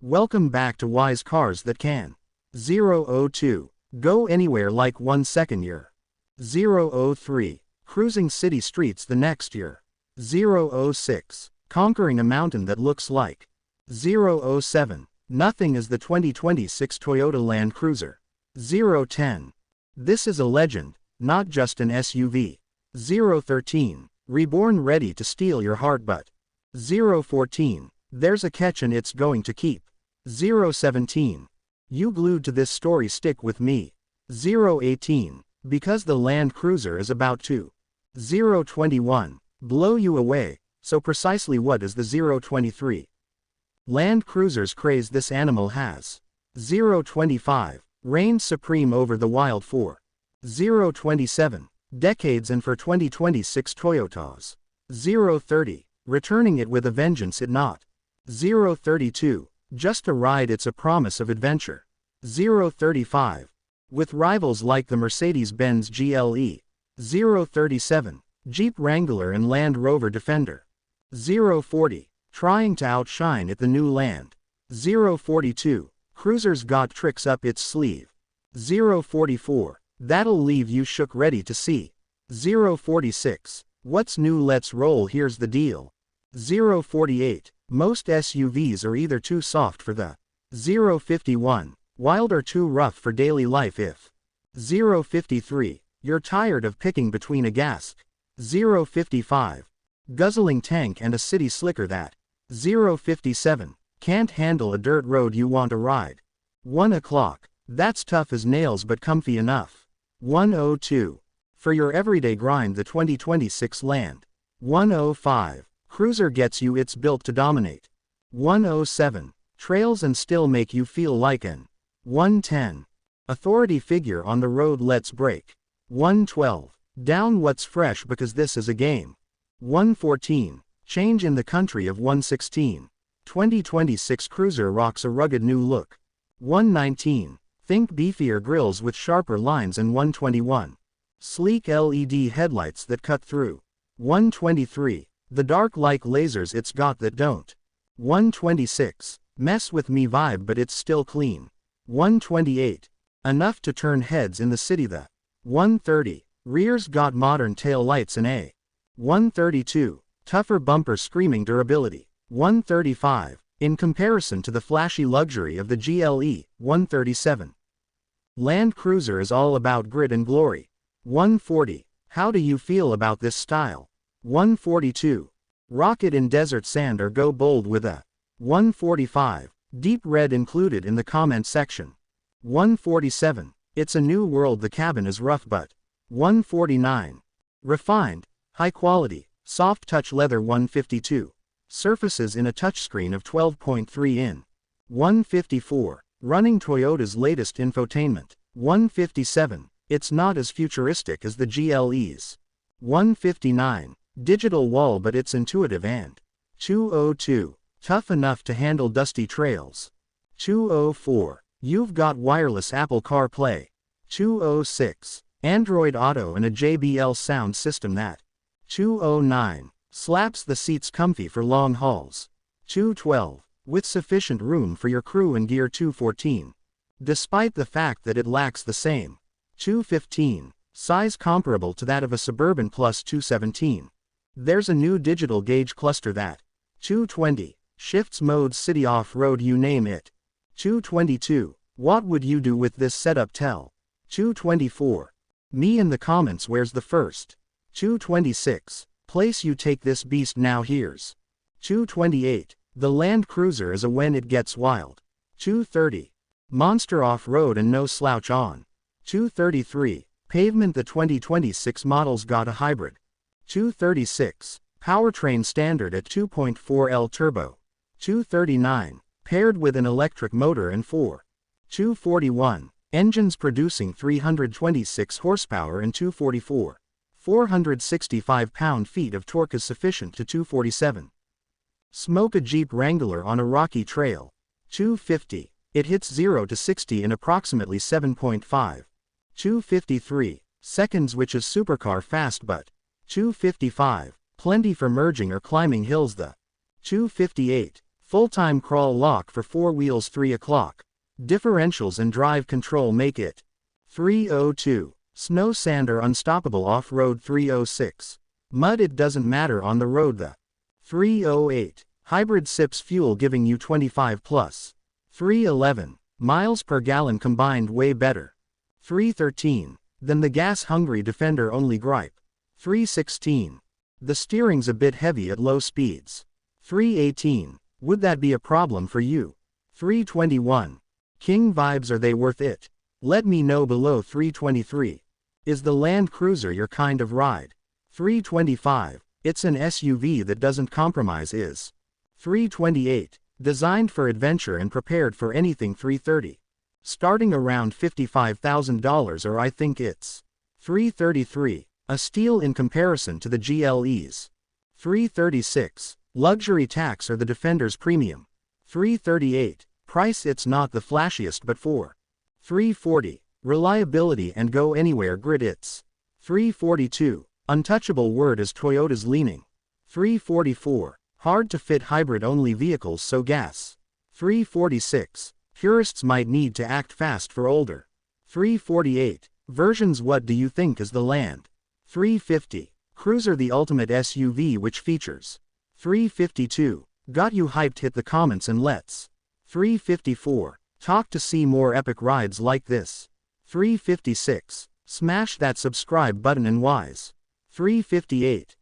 Welcome back to Wise Cars That Can. 002. Go anywhere like 1 second year. 003. Cruising city streets the next year. 006. Conquering a mountain that looks like. 007. Nothing is the 2026 Toyota Land Cruiser. 010. This is a legend, not just an SUV. 013. Reborn ready to steal your heart but. 014. There's a catch and it's going to keep. 017. You glued to this story, stick with me. 018. Because the Land Cruiser is about to. 021. Blow you away. So precisely what is the 023? Land Cruiser's craze this animal has. 025. Reigns supreme over the wild 4. 027. Decades and for 2026 Toyotas. 030. Returning it with a vengeance it not. 032. Just a ride, it's a promise of adventure. 035. With rivals like the Mercedes-Benz GLE. 037. Jeep Wrangler and Land Rover Defender. 040. Trying to outshine it the new Land. 042. Cruiser's got tricks up its sleeve. 044. That'll leave you shook ready to see. 046. What's new, let's roll, here's the deal. 048. Most SUVs are either too soft for the. 051. Wild or too rough for daily life if. 053. You're tired of picking between a gas. 055. Guzzling tank and a city slicker that. 057. Can't handle a dirt road, you want to ride. 1 o'clock. That's tough as nails but comfy enough. 102. For your everyday grind, the 2026 Land. 105. Cruiser gets you, it's built to dominate. 107. Trails and still make you feel like an. 110. Authority figure on the road, let's break. 112. Down what's fresh because this is a game. 114. Change in the country of 116. 2026 Cruiser rocks a rugged new look. 119. Think beefier grills with sharper lines and 121. Sleek LED headlights that cut through. 123. The dark like lasers it's got that don't. 126. Mess with me vibe but it's still clean. 128. Enough to turn heads in the city the. 130. Rear's got modern tail lights and a. 132. Tougher bumper screaming durability. 135. In comparison to the flashy luxury of the GLE. 137. Land Cruiser is all about grit and glory. 140. How do you feel about this style? 142. Rock it in desert sand or go bold with a. 145. Deep red included in the comment section. 147. It's a new world, the cabin is rough but. 149. Refined, high quality, soft touch leather. 152. Surfaces in a touchscreen of 12.3 in. 154. Running Toyota's latest infotainment. 157. It's not as futuristic as the GLEs. 159. Digital wall but it's intuitive and. 202. Tough enough to handle dusty trails. 204. You've got wireless Apple CarPlay. 206. Android Auto and a JBL sound system that. 209. Slaps the seats comfy for long hauls. 212. With sufficient room for your crew and gear. 214. Despite the fact that it lacks the same. 215. Size comparable to that of a Suburban Plus. 217. There's a new digital gauge cluster that. 220. Shifts modes, city, off-road, you name it. 222. What would you do with this setup? Tell. 224. Me in the comments, where's the first? 226. Place you take this beast now, here's. 228. The Land Cruiser is a when it gets wild. 230. Monster off-road and no slouch on. 233. Pavement, the 2026 model's got a hybrid. 236. Powertrain standard at 2.4L turbo. 239. Paired with an electric motor and 4. 241. Engines producing 326 horsepower and 244. 465 pound-feet of torque is sufficient to 247. Smoke a Jeep Wrangler on a rocky trail. 250. It hits 0 to 60 in approximately 7.5. 253 seconds, which is supercar fast but. 255. Plenty for merging or climbing hills. The. 258. Full-time crawl lock for 4 wheels 3 o'clock. Differentials and drive control make it. 302. Snow sander unstoppable off-road 306. Mud it doesn't matter on the road the. 308. Hybrid sips fuel giving you 25 plus. 311. Miles per gallon combined way better. 313. Than the gas-hungry Defender only gripe. 316. The steering's a bit heavy at low speeds. 318. Would that be a problem for you? 321. King vibes, are they worth it? Let me know below. 323. Is the Land Cruiser your kind of ride? 325. It's an SUV that doesn't compromise is. 328. Designed for adventure and prepared for anything. 330. Starting around $55,000 or I think it's. 333. A steal in comparison to the GLEs. 336. Luxury tax or the Defender's premium. 338. Price it's not the flashiest but for. 340. Reliability and go anywhere grid it's. 342. Untouchable word as Toyota's leaning. 344. Hard to fit hybrid only vehicles so gas. 346. Purists might need to act fast for older. 348. Versions what do you think is the Land? 350. Cruiser the ultimate SUV which features. 352. Got you hyped, hit the comments and let's. 354. Talk to see more epic rides like this. 356. Smash that subscribe button and wise. 358.